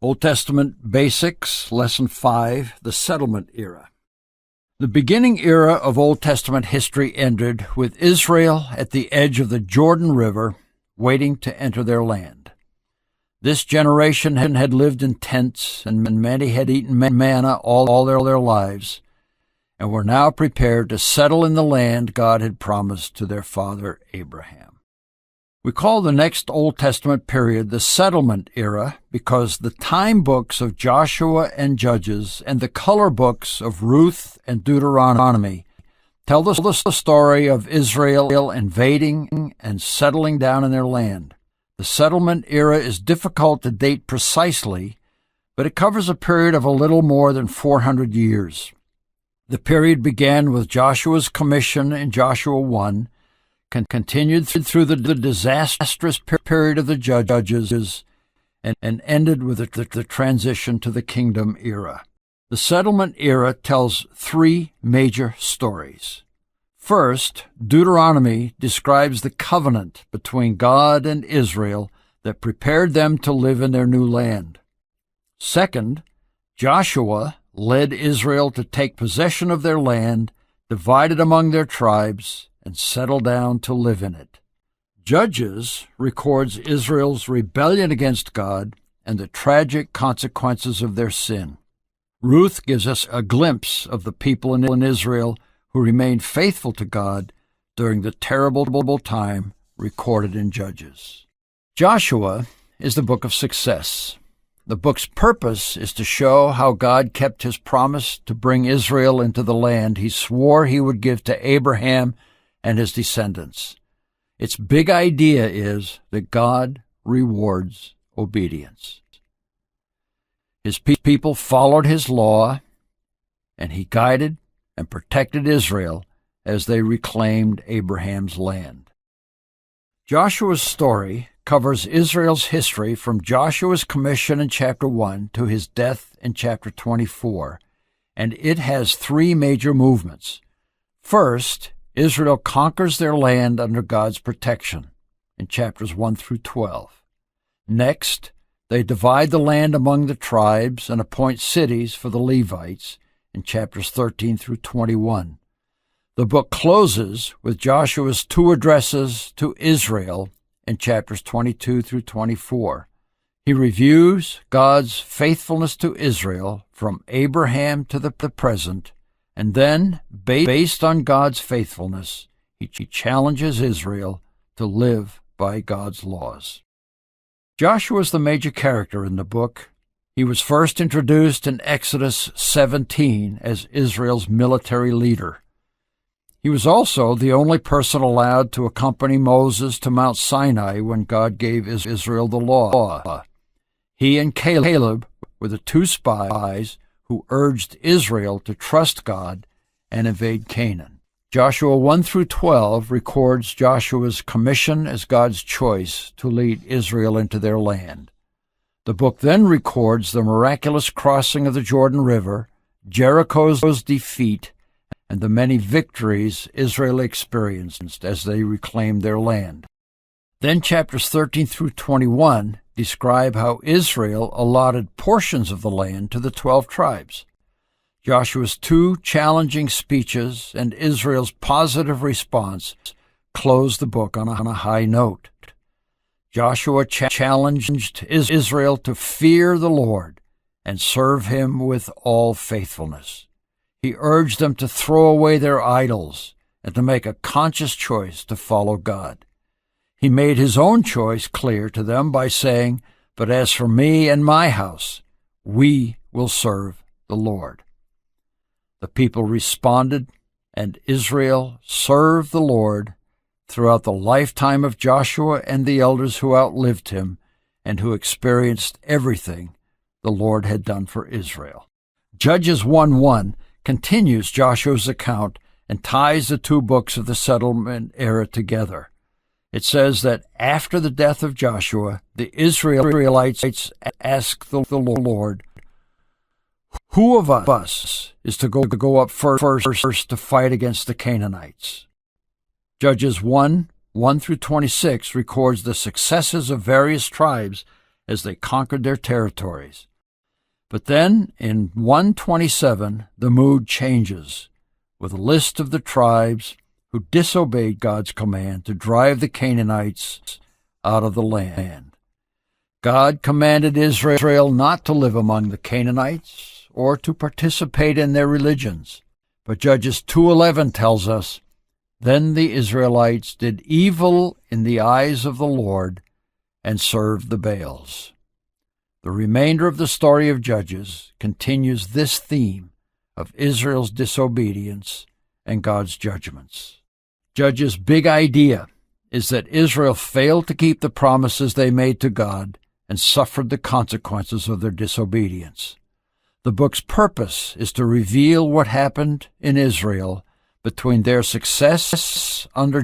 Old Testament Basics, Lesson 5, the Settlement Era. The beginning era of Old Testament history ended with Israel at the edge of the Jordan River, waiting to enter their land. This generation had lived in tents, and many had eaten manna all their lives, and were now prepared to settle in the land God had promised to their father Abraham. We call the next Old Testament period the Settlement Era because the time books of Joshua and Judges and the color books of Ruth and Deuteronomy tell the story of Israel invading and settling down in their land. The Settlement Era is difficult to date precisely, but it covers a period of a little more than 400 years. The period began with Joshua's commission in Joshua 1, continued through the disastrous period of the Judges, and ended with the transition to the Kingdom era. The Settlement Era tells three major stories. First, Deuteronomy describes the covenant between God and Israel that prepared them to live in their new land. Second, Joshua led Israel to take possession of their land, divided among their tribes, and settle down to live in it. Judges records Israel's rebellion against God and the tragic consequences of their sin. Ruth gives us a glimpse of the people in Israel who remained faithful to God during the terrible time recorded in Judges. Joshua is the book of success. The book's purpose is to show how God kept his promise to bring Israel into the land he swore he would give to Abraham and his descendants. Its big idea is that God rewards obedience. His people followed his law, and he guided and protected Israel as they reclaimed Abraham's land. Joshua's story covers Israel's history from Joshua's commission in chapter 1 to his death in chapter 24, and it has three major movements. First, Israel conquers their land under God's protection in chapters 1 through 12. Next, they divide the land among the tribes and appoint cities for the Levites in chapters 13 through 21. The book closes with Joshua's two addresses to Israel in chapters 22 through 24. He reviews God's faithfulness to Israel from Abraham to the present, and then, based on God's faithfulness, he challenges Israel to live by God's laws. Joshua is the major character in the book. He was first introduced in Exodus 17 as Israel's military leader. He was also the only person allowed to accompany Moses to Mount Sinai when God gave Israel the law. He and Caleb were the two spies who urged Israel to trust God and invade Canaan. Joshua 1 through 12 records Joshua's commission as God's choice to lead Israel into their land. The book then records the miraculous crossing of the Jordan River, Jericho's defeat, and the many victories Israel experienced as they reclaimed their land. Then chapters 13 through 21 describe how Israel allotted portions of the land to the 12 tribes. Joshua's two challenging speeches and Israel's positive response close the book on a high note. Joshua challenged Israel to fear the Lord and serve him with all faithfulness. He urged them to throw away their idols and to make a conscious choice to follow God. He made his own choice clear to them by saying, "But as for me and my house, we will serve the Lord." The people responded, and Israel served the Lord throughout the lifetime of Joshua and the elders who outlived him and who experienced everything the Lord had done for Israel. Judges 1:1 continues Joshua's account and ties the two books of the settlement era together. It says that after the death of Joshua, the Israelites asked the Lord, "Who of us is to go up first to fight against the Canaanites?" Judges 1 through 26 records the successes of various tribes as they conquered their territories. But then, in 127, the mood changes, with a list of the tribes who disobeyed God's command to drive the Canaanites out of the land. God commanded Israel not to live among the Canaanites or to participate in their religions. But Judges 2:11 tells us, "Then the Israelites did evil in the eyes of the Lord and served the Baals." The remainder of the story of Judges continues this theme of Israel's disobedience and God's judgments. Judges' big idea is that Israel failed to keep the promises they made to God and suffered the consequences of their disobedience. The book's purpose is to reveal what happened in Israel between their success under